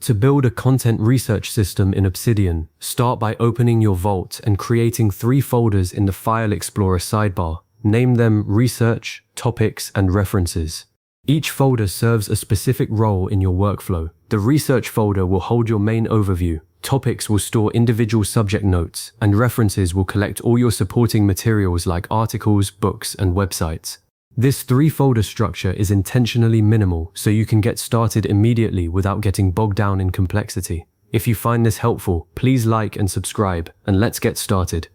To build a content research system in Obsidian, start by opening your vault and creating 3 folders in the File Explorer sidebar. Name them Research, Topics, and References. Each folder serves a specific role in your workflow. The Research folder will hold your main overview. Topics will store individual subject notes, and References will collect all your supporting materials like articles, books, and websites. This 3-folder structure is intentionally minimal so you can get started immediately without getting bogged down in complexity. If you find this helpful, please like and subscribe, and let's get started.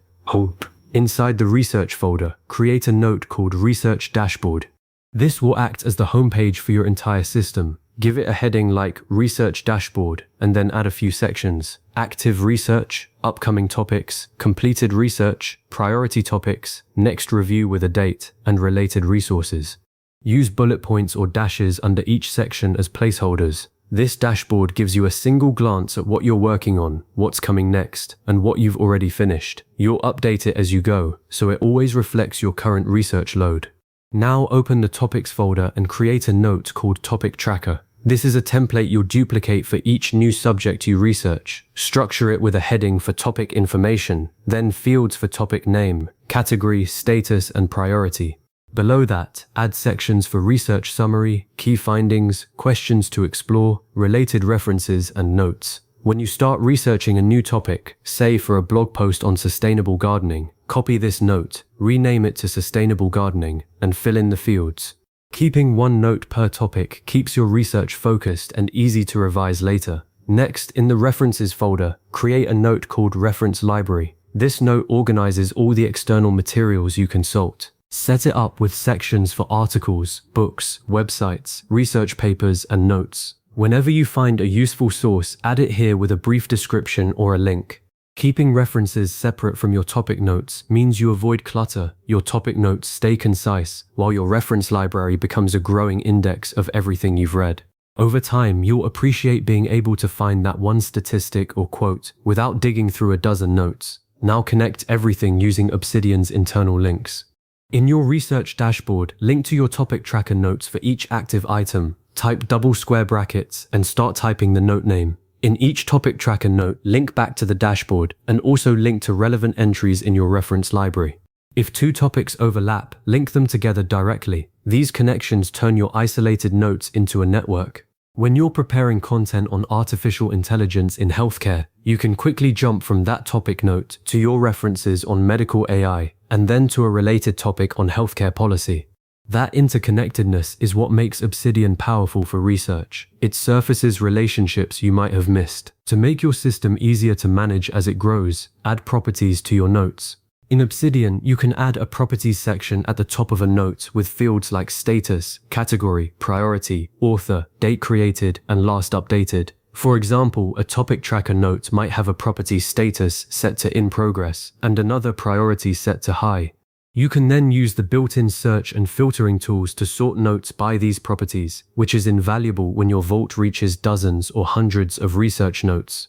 Inside the Research folder, create a note called Research Dashboard. This will act as the homepage for your entire system. Give it a heading like Research Dashboard, and then add a few sections: Active Research, Upcoming Topics, Completed Research, Priority Topics, Next Review with a date, and Related Resources. Use bullet points or dashes under each section as placeholders. This dashboard gives you a single glance at what you're working on, what's coming next, and what you've already finished. You'll update it as you go, so it always reflects your current research load. Now open the Topics folder and create a note called Topic Tracker. This is a template you'll duplicate for each new subject you research. Structure it with a heading for topic information, then fields for topic name, category, status, and priority. Below that, add sections for research summary, key findings, questions to explore, related references, and notes. When you start researching a new topic, say for a blog post on sustainable gardening, copy this note, rename it to Sustainable Gardening, and fill in the fields. Keeping one note per topic keeps your research focused and easy to revise later. Next, in the References folder, create a note called Reference Library. This note organizes all the external materials you consult. Set it up with sections for articles, books, websites, research papers, and notes. Whenever you find a useful source, add it here with a brief description or a link. Keeping references separate from your topic notes means you avoid clutter. Your topic notes stay concise, while your reference library becomes a growing index of everything you've read. Over time, you'll appreciate being able to find that one statistic or quote without digging through a dozen notes. Now connect everything using Obsidian's internal links. In your research dashboard, link to your topic tracker notes for each active item. Type double square brackets and start typing the note name. In each topic tracker note, link back to the dashboard and also link to relevant entries in your reference library. If 2 topics overlap, link them together directly. These connections turn your isolated notes into a network. When you're preparing content on artificial intelligence in healthcare, you can quickly jump from that topic note to your references on medical AI, and then to a related topic on healthcare policy. That interconnectedness is what makes Obsidian powerful for research. It surfaces relationships you might have missed. To make your system easier to manage as it grows, add properties to your notes. In Obsidian, you can add a properties section at the top of a note with fields like status, category, priority, author, date created, and last updated. For example, a topic tracker note might have a property status set to in progress and another priority set to high. You can then use the built-in search and filtering tools to sort notes by these properties, which is invaluable when your vault reaches dozens or hundreds of research notes.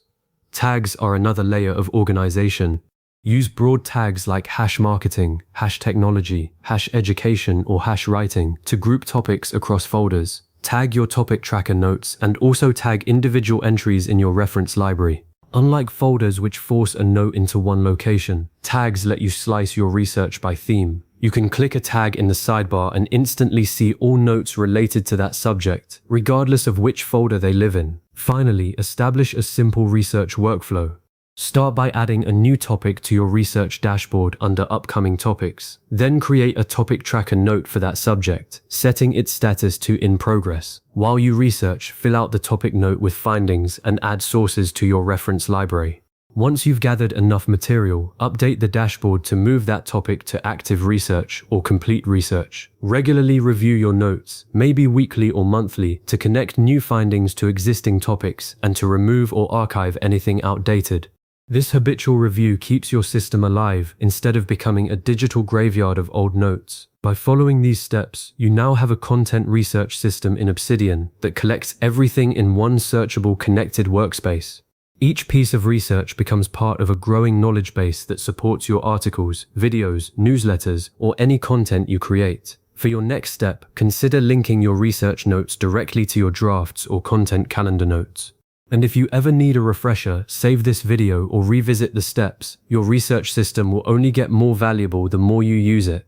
Tags are another layer of organization. Use broad tags like #marketing, #technology, #education, or #writing to group topics across folders. Tag your topic tracker notes and also tag individual entries in your reference library. Unlike folders which force a note into one location, tags let you slice your research by theme. You can click a tag in the sidebar and instantly see all notes related to that subject, regardless of which folder they live in. Finally, establish a simple research workflow. Start by adding a new topic to your research dashboard under Upcoming Topics. Then create a topic tracker note for that subject, setting its status to In Progress. While you research, fill out the topic note with findings and add sources to your reference library. Once you've gathered enough material, update the dashboard to move that topic to active research or complete research. Regularly review your notes, maybe weekly or monthly, to connect new findings to existing topics and to remove or archive anything outdated. This habitual review keeps your system alive instead of becoming a digital graveyard of old notes. By following these steps, you now have a content research system in Obsidian that collects everything in one searchable connected workspace. Each piece of research becomes part of a growing knowledge base that supports your articles, videos, newsletters, or any content you create. For your next step, consider linking your research notes directly to your drafts or content calendar notes. And if you ever need a refresher, save this video or revisit the steps. Your research system will only get more valuable the more you use it.